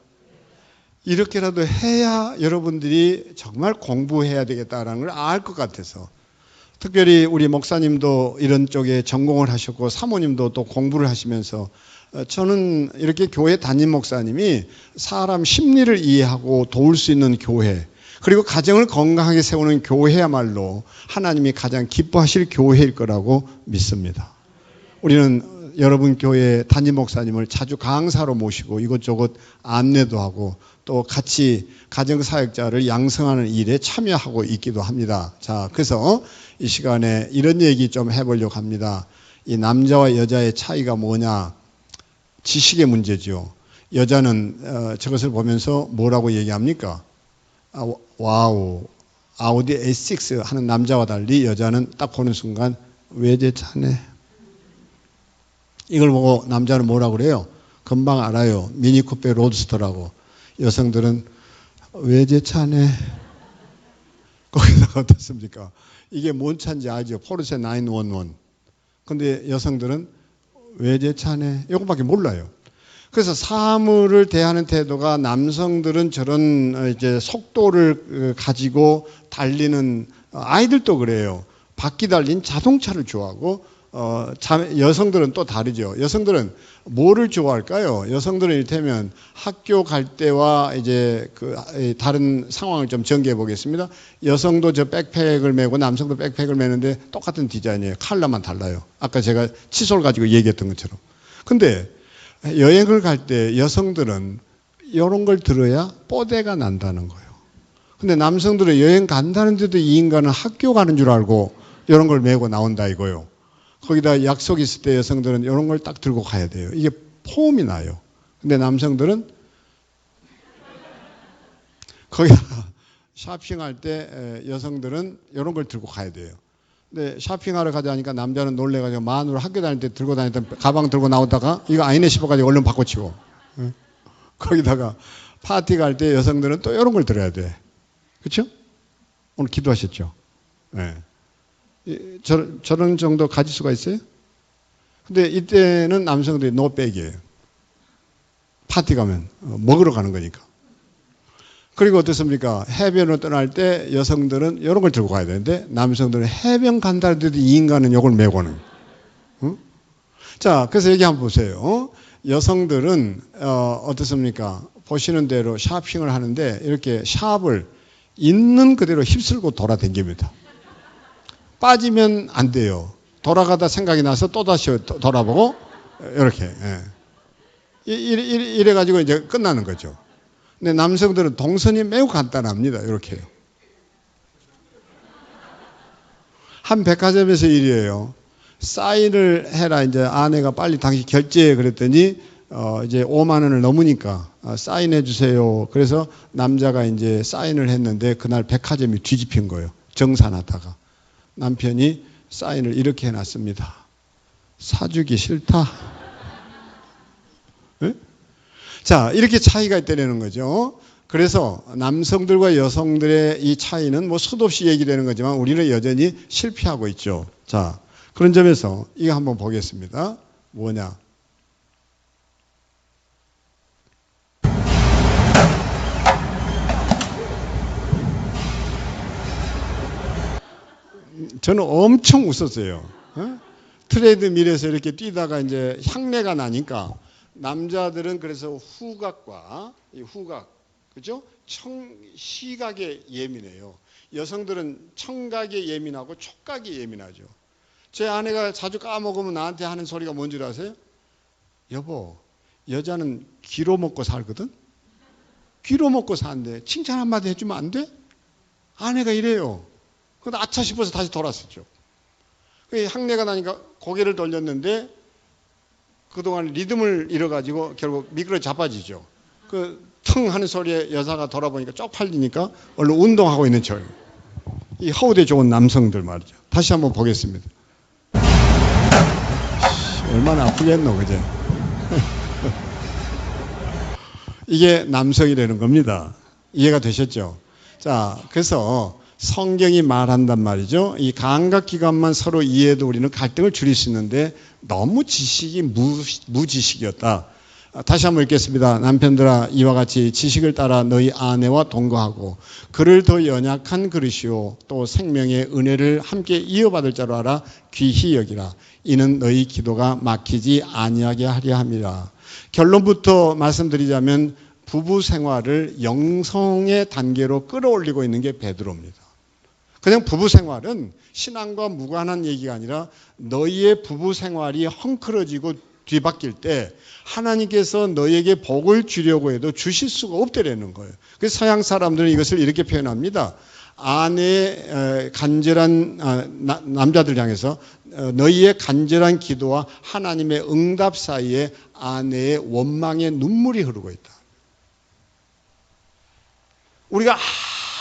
이렇게라도 해야 여러분들이 정말 공부해야 되겠다라는 걸 알 것 같아서 특별히 우리 목사님도 이런 쪽에 전공을 하셨고 사모님도 또 공부를 하시면서 저는 이렇게 교회 담임 목사님이 사람 심리를 이해하고 도울 수 있는 교회 그리고 가정을 건강하게 세우는 교회야말로 하나님이 가장 기뻐하실 교회일 거라고 믿습니다. 우리는 여러분 교회 담임 목사님을 자주 강사로 모시고 이것저것 안내도 하고 또 같이 가정사역자를 양성하는 일에 참여하고 있기도 합니다. 자, 그래서 이 시간에 이런 얘기 좀 해보려고 합니다. 이 남자와 여자의 차이가 뭐냐? 지식의 문제죠. 여자는 저것을 보면서 뭐라고 얘기합니까? 와우, 아우디 A6 하는 남자와 달리 여자는 딱 보는 순간 외제차네. 이걸 보고 남자는 뭐라고 그래요? 금방 알아요. 미니쿠페 로드스터라고. 여성들은 외제차네. 거기다가 어떻습니까? 이게 뭔 차인지 알죠? 포르쉐 911. 근데 여성들은 외제차네. 이것밖에 몰라요. 그래서 사물을 대하는 태도가 남성들은 저런 이제 속도를 가지고 달리는 아이들도 그래요. 바퀴 달린 자동차를 좋아하고 여성들은 또 다르죠. 여성들은 뭐를 좋아할까요? 여성들은 이를테면 학교 갈 때와 이제 그 다른 상황을 좀 전개해 보겠습니다. 여성도 저 백팩을 메고 남성도 백팩을 메는데 똑같은 디자인이에요. 컬러만 달라요. 아까 제가 칫솔 가지고 얘기했던 것처럼. 근데 여행을 갈 때 여성들은 이런 걸 들어야 뽀대가 난다는 거예요. 근데 남성들은 여행 간다는데도 이 인간은 학교 가는 줄 알고 이런 걸 메고 나온다 이거예요. 거기다 약속 있을 때 여성들은 이런 걸 딱 들고 가야 돼요. 이게 폼이 나요. 근데 남성들은 거기다 쇼핑할 때 여성들은 이런 걸 들고 가야 돼요. 근데 쇼핑하러 가자니까 남자는 놀래가지고 마누라 학교 다닐 때 들고 다니던 가방 들고 나오다가 이거 아니네 싶어가지고 얼른 바꿔치고 거기다가 파티 갈 때 여성들은 또 이런 걸 들어야 돼. 그렇죠? 오늘 기도하셨죠? 네. 저런 정도 가질 수가 있어요? 근데 이때는 남성들이 노백이에요. 파티 가면 먹으러 가는 거니까. 그리고 어떻습니까? 해변으로 떠날 때 여성들은 이런 걸 들고 가야 되는데 남성들은 해변 간다 해도 이 인간은 이걸 메고 오는. 자, 그래서 여기 한번 보세요. 여성들은 어떻습니까? 보시는 대로 샤핑을 하는데 이렇게 샵을 있는 그대로 휩쓸고 돌아다닙니다. 빠지면 안 돼요. 돌아가다 생각이 나서 또다시 돌아보고 이렇게. 이래가지고 이제 끝나는 거죠. 근데 남성들은 동선이 매우 간단합니다. 이렇게. 한 백화점에서 일이에요. 사인을 해라. 이제 아내가 빨리 당신 결제해 그랬더니 이제 5만 원을 넘으니까 사인해 주세요. 그래서 남자가 이제 사인을 했는데 그날 백화점이 뒤집힌 거예요. 정산하다가. 남편이 사인을 이렇게 해놨습니다. 사주기 싫다. 네? 자, 이렇게 차이가 있다는 거죠. 그래서 남성들과 여성들의 이 차이는 뭐 수도 없이 얘기되는 거지만 우리는 여전히 실패하고 있죠. 자, 그런 점에서 이거 한번 보겠습니다. 뭐냐? 저는 엄청 웃었어요. 트레드밀에서 이렇게 뛰다가 이제 향내가 나니까 남자들은 그래서 후각과 이 후각, 그죠? 시각에 예민해요. 여성들은 청각에 예민하고 촉각에 예민하죠. 제 아내가 자주 까먹으면 나한테 하는 소리가 뭔 줄 아세요? 여보, 여자는 귀로 먹고 살거든? 귀로 먹고 사는데 칭찬 한마디 해주면 안 돼? 아내가 이래요. 근데 아차 싶어서 다시 돌았었죠. 향내가 나니까 고개를 돌렸는데 그동안 리듬을 잃어가지고 결국 미끄러 자빠지죠. 텅 하는 소리에 여자가 돌아보니까 쪽팔리니까 얼른 운동하고 있는 척. 이 허우대 좋은 남성들 말이죠. 다시 한번 보겠습니다. 얼마나 아프겠노, 그제? 이게 남성이라는 겁니다. 이해가 되셨죠? 자, 그래서 성경이 말한단 말이죠. 이 감각기관만 서로 이해해도 우리는 갈등을 줄일 수 있는데 너무 지식이 무지식이었다. 다시 한번 읽겠습니다. 남편들아 이와 같이 지식을 따라 너희 아내와 동거하고 그를 더 연약한 그릇이요 또 생명의 은혜를 함께 이어받을 자로 알아 귀히 여기라. 이는 너희 기도가 막히지 아니하게 하려 함이라. 결론부터 말씀드리자면 부부 생활을 영성의 단계로 끌어올리고 있는 게 베드로입니다. 그냥 부부 생활은 신앙과 무관한 얘기가 아니라 너희의 부부 생활이 헝클어지고 뒤바뀔 때 하나님께서 너희에게 복을 주려고 해도 주실 수가 없다라는 거예요. 그래서 서양 사람들은 이것을 이렇게 표현합니다. 아내의 간절한 남자들 향해서 너희의 간절한 기도와 하나님의 응답 사이에 아내의 원망의 눈물이 흐르고 있다. 우리가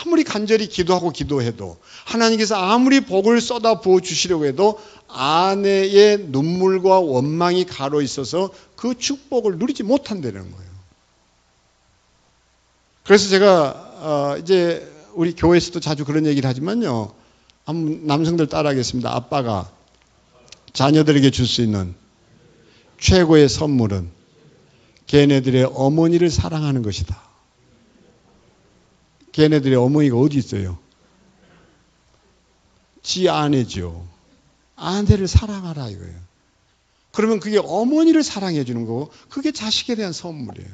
아무리 간절히 기도하고 기도해도 하나님께서 아무리 복을 쏟아 부어 주시려고 해도 아내의 눈물과 원망이 가로 있어서 그 축복을 누리지 못한다는 거예요. 그래서 제가 이제 우리 교회에서도 자주 그런 얘기를 하지만요. 한번 남성들 따라하겠습니다. 아빠가 자녀들에게 줄 수 있는 최고의 선물은 걔네들의 어머니를 사랑하는 것이다. 걔네들의 어머니가 어디 있어요? 지 아내죠. 아내를 사랑하라 이거예요. 그러면 그게 어머니를 사랑해 주는 거고 그게 자식에 대한 선물이에요.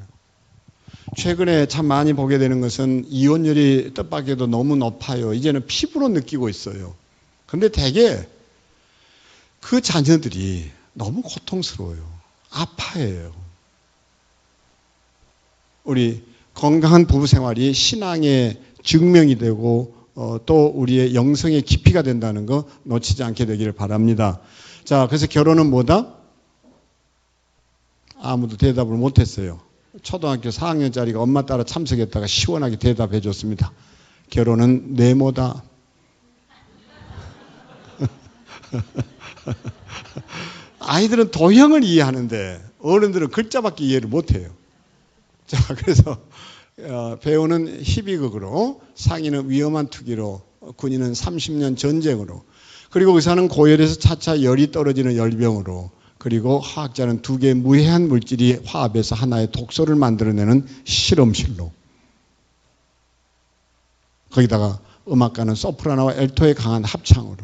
최근에 참 많이 보게 되는 것은 이혼율이 뜻밖에도 너무 높아요. 이제는 피부로 느끼고 있어요. 그런데 대개 그 자녀들이 너무 고통스러워요. 아파해요. 우리 건강한 부부 생활이 신앙의 증명이 되고 또 우리의 영성의 깊이가 된다는 거 놓치지 않게 되기를 바랍니다. 자, 그래서 결혼은 뭐다? 아무도 대답을 못했어요. 초등학교 4학년짜리가 엄마 따라 참석했다가 시원하게 대답해 줬습니다. 결혼은 네모다. 아이들은 도형을 이해하는데 어른들은 글자밖에 이해를 못해요. 자, 그래서 배우는 희비극으로, 상인은 위험한 투기로, 군인은 30년 전쟁으로, 그리고 의사는 고열에서 차차 열이 떨어지는 열병으로, 그리고 화학자는 두 개의 무해한 물질이 화합해서 하나의 독소를 만들어내는 실험실로, 거기다가 음악가는 소프라노와 엘토의 강한 합창으로,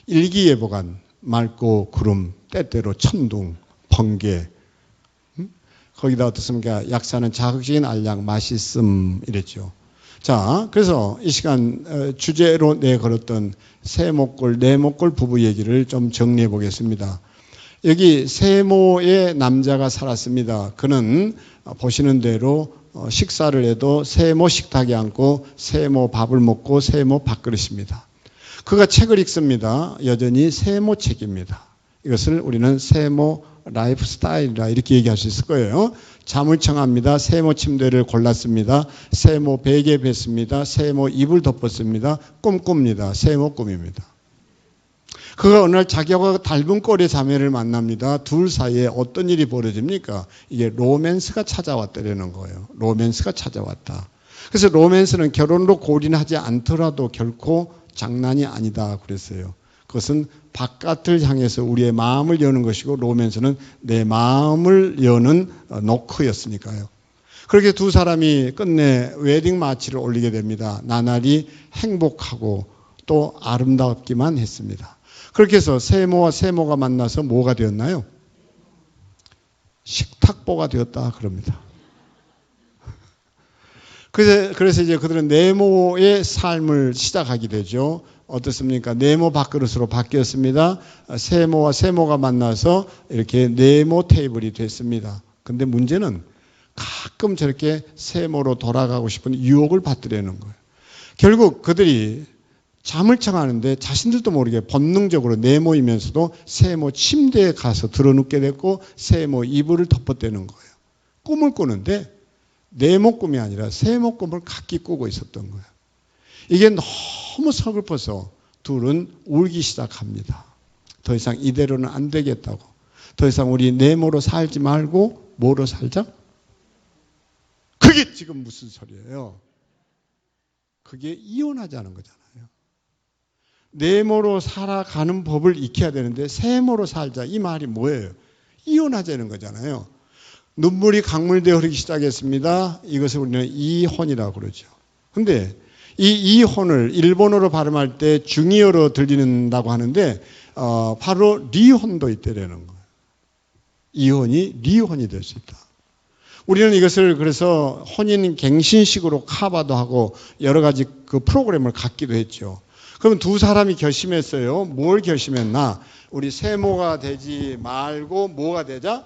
일기예보관 맑고 구름, 때때로 천둥, 번개, 거기다 어떻습니까? 약사는 자극적인 알약, 맛있음 이랬죠. 자, 그래서 이 시간 주제로 내걸었던 세모골, 네모골 부부 얘기를 좀 정리해 보겠습니다. 여기 세모의 남자가 살았습니다. 그는 보시는 대로 식사를 해도 세모 식탁에 앉고 세모 밥을 먹고 세모 밥그릇입니다. 그가 책을 읽습니다. 여전히 세모 책입니다. 이것을 우리는 세모 라이프 스타일이라 이렇게 얘기할 수 있을 거예요. 잠을 청합니다. 세모 침대를 골랐습니다. 세모 베개 뱉습니다. 세모 이불 덮었습니다. 꿈꿉니다. 세모 꿈입니다. 그가 어느 날 자기하고 닮은 꼴의 자매를 만납니다. 둘 사이에 어떤 일이 벌어집니까? 이게 로맨스가 찾아왔다라는 거예요. 로맨스가 찾아왔다. 그래서 로맨스는 결혼으로 골인하지 않더라도 결코 장난이 아니다 그랬어요. 그것은 바깥을 향해서 우리의 마음을 여는 것이고, 로맨스는 내 마음을 여는 노크였으니까요. 그렇게 두 사람이 끝내 웨딩 마치를 올리게 됩니다. 나날이 행복하고 또 아름답기만 했습니다. 그렇게 해서 세모와 세모가 만나서 뭐가 되었나요? 식탁보가 되었다 그럽니다. 그래서 이제 그들은 네모의 삶을 시작하게 되죠. 어떻습니까? 네모 밥그릇으로 바뀌었습니다. 세모와 세모가 만나서 이렇게 네모 테이블이 됐습니다. 근데 문제는 가끔 저렇게 세모로 돌아가고 싶은 유혹을 받으려는 거예요. 결국 그들이 잠을 청하는데 자신들도 모르게 본능적으로 네모이면서도 세모 침대에 가서 들어눕게 됐고 세모 이불을 덮어대는 거예요. 꿈을 꾸는데 네모 꿈이 아니라 세모 꿈을 각기 꾸고 있었던 거예요. 이게 너무 서글퍼서 둘은 울기 시작합니다. 더 이상 이대로는 안 되겠다고. 더 이상 우리 네모로 살지 말고 뭐로 살자? 그게 지금 무슨 소리예요? 그게 이혼하자는 거잖아요. 네모로 살아가는 법을 익혀야 되는데 세모로 살자, 이 말이 뭐예요? 이혼하자는 거잖아요. 눈물이 강물되어 흐르기 시작했습니다. 이것을 우리는 이혼이라고 그러죠. 근데 이 이혼을 일본어로 발음할 때 중이어로 들린다고 하는데 바로 리혼도 있다라는 거예요. 이혼이 리혼이 될 수 있다. 우리는 이것을 그래서 혼인 갱신식으로 카바도 하고 여러 가지 그 프로그램을 갖기도 했죠. 그럼 두 사람이 결심했어요. 뭘 결심했나? 우리 세모가 되지 말고 뭐가 되자?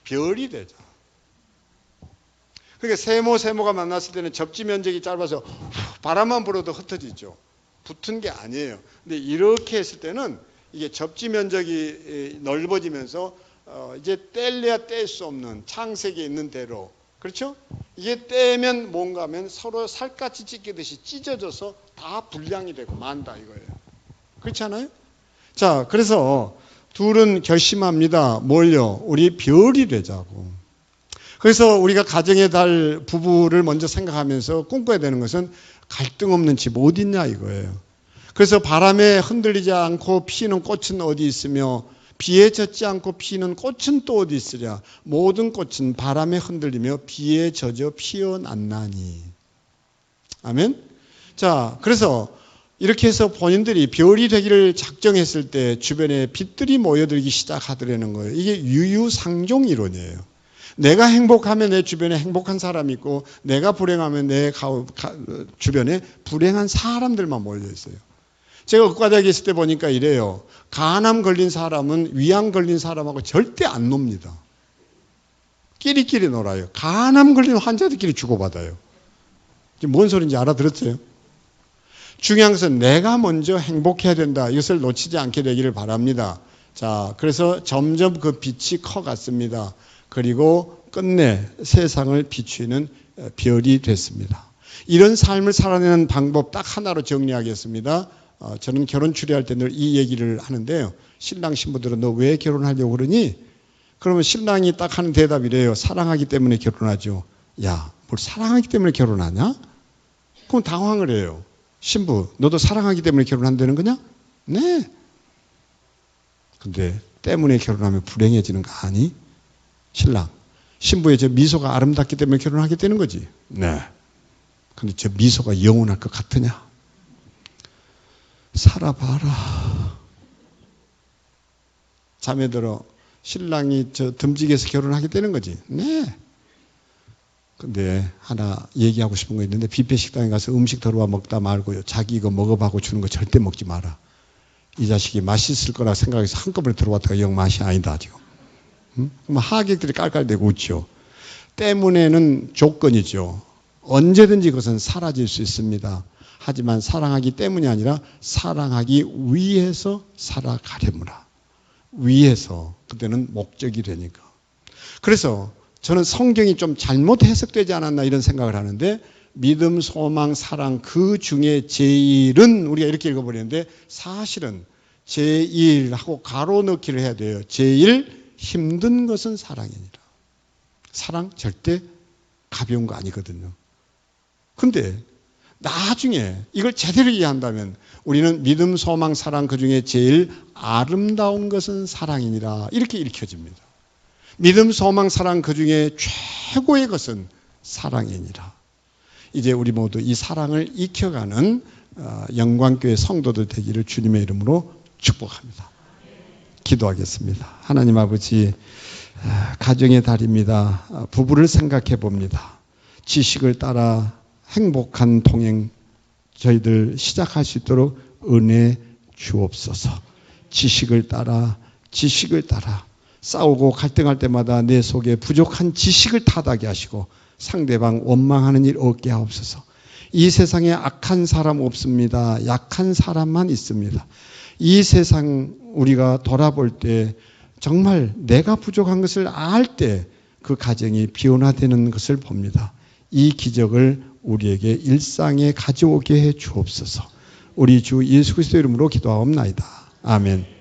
별이 되자. 그러니까 세모가 만났을 때는 접지 면적이 짧아서 바람만 불어도 흩어지죠. 붙은 게 아니에요. 근데 이렇게 했을 때는 이게 접지 면적이 넓어지면서 이제 뗄래야 뗄 수 없는 창세기에 있는 대로, 그렇죠? 이게 떼면 뭔가 하면 서로 살갗이 찢기듯이 찢어져서 다 불량이 되고 만다 이거예요. 그렇지 않아요? 자, 그래서 둘은 결심합니다. 뭘요? 우리 별이 되자고. 그래서 우리가 가정의 달 부부를 먼저 생각하면서 꿈꿔야 되는 것은 갈등 없는 집 어디 있냐 이거예요. 그래서 바람에 흔들리지 않고 피는 꽃은 어디 있으며 비에 젖지 않고 피는 꽃은 또 어디 있으랴. 모든 꽃은 바람에 흔들리며 비에 젖어 피어났나니. 아멘. 자, 그래서 이렇게 해서 본인들이 별이 되기를 작정했을 때 주변에 빛들이 모여들기 시작하더라는 거예요. 이게 유유상종 이론이에요. 내가 행복하면 내 주변에 행복한 사람이 있고 내가 불행하면 내 주변에 불행한 사람들만 몰려 있어요. 제가 의과대학에 있을 때 보니까 이래요. 간암 걸린 사람은 위암 걸린 사람하고 절대 안 놉니다. 끼리끼리 놀아요. 간암 걸린 환자들끼리 주고받아요. 뭔 소리인지 알아들었어요? 중요한 것은 내가 먼저 행복해야 된다. 이것을 놓치지 않게 되기를 바랍니다. 자, 그래서 점점 그 빛이 커갔습니다. 그리고 끝내 세상을 비추는 별이 됐습니다. 이런 삶을 살아내는 방법 딱 하나로 정리하겠습니다. 저는 결혼 추리할 때 늘 이 얘기를 하는데요. 신랑 신부들은 너 왜 결혼하려고 그러니? 그러면 신랑이 딱 하는 대답이래요. 사랑하기 때문에 결혼하죠. 야, 뭘 사랑하기 때문에 결혼하냐? 그럼 당황을 해요. 신부, 너도 사랑하기 때문에 결혼한다는 거냐? 네. 근데 때문에 결혼하면 불행해지는 거 아니? 신랑, 신부의 저 미소가 아름답기 때문에 결혼하게 되는 거지. 네. 근데 저 미소가 영원할 것 같으냐? 살아봐라. 자매들어, 신랑이 저 듬직해서 결혼하게 되는 거지. 네. 근데 하나 얘기하고 싶은 거 있는데, 뷔페 식당에 가서 음식 들어와 먹다 말고요, 자기 이거 먹어봐고 주는 거 절대 먹지 마라. 이 자식이 맛있을 거라 생각해서 한꺼번에 들어왔다가 영 맛이 아니다 지금. 응? 그럼 하객들이 깔깔대고 웃죠. 때문에는 조건이죠. 언제든지 그것은 사라질 수 있습니다. 하지만 사랑하기 때문이 아니라 사랑하기 위해서 살아가려무라. 위해서. 그때는 목적이 되니까. 그래서 저는 성경이 좀 잘못 해석되지 않았나 이런 생각을 하는데, 믿음, 소망, 사랑 그 중에 제일은 우리가 이렇게 읽어버리는데, 사실은 제일하고 가로 넣기를 해야 돼요. 제일 힘든 것은 사랑이니라. 사랑 절대 가벼운 거 아니거든요. 근데 나중에 이걸 제대로 이해한다면 우리는 믿음, 소망, 사랑 그 중에 제일 아름다운 것은 사랑이니라 이렇게 읽혀집니다. 믿음, 소망, 사랑 그 중에 최고의 것은 사랑이니라. 이제 우리 모두 이 사랑을 익혀가는 영광교회 성도들 되기를 주님의 이름으로 축복합니다. 기도하겠습니다. 하나님 아버지, 가정의 달입니다. 부부를 생각해 봅니다. 지식을 따라 행복한 동행 저희들 시작할 수 있도록 은혜 주옵소서. 지식을 따라 싸우고 갈등할 때마다 내 속에 부족한 지식을 타다게 하시고 상대방 원망하는 일 없게 하옵소서. 이 세상에 악한 사람 없습니다. 약한 사람만 있습니다. 이 세상 우리가 돌아볼 때 정말 내가 부족한 것을 알 때 그 가정이 비원화되는 것을 봅니다. 이 기적을 우리에게 일상에 가져오게 해 주옵소서. 우리 주 예수 그리스도 이름으로 기도하옵나이다. 아멘.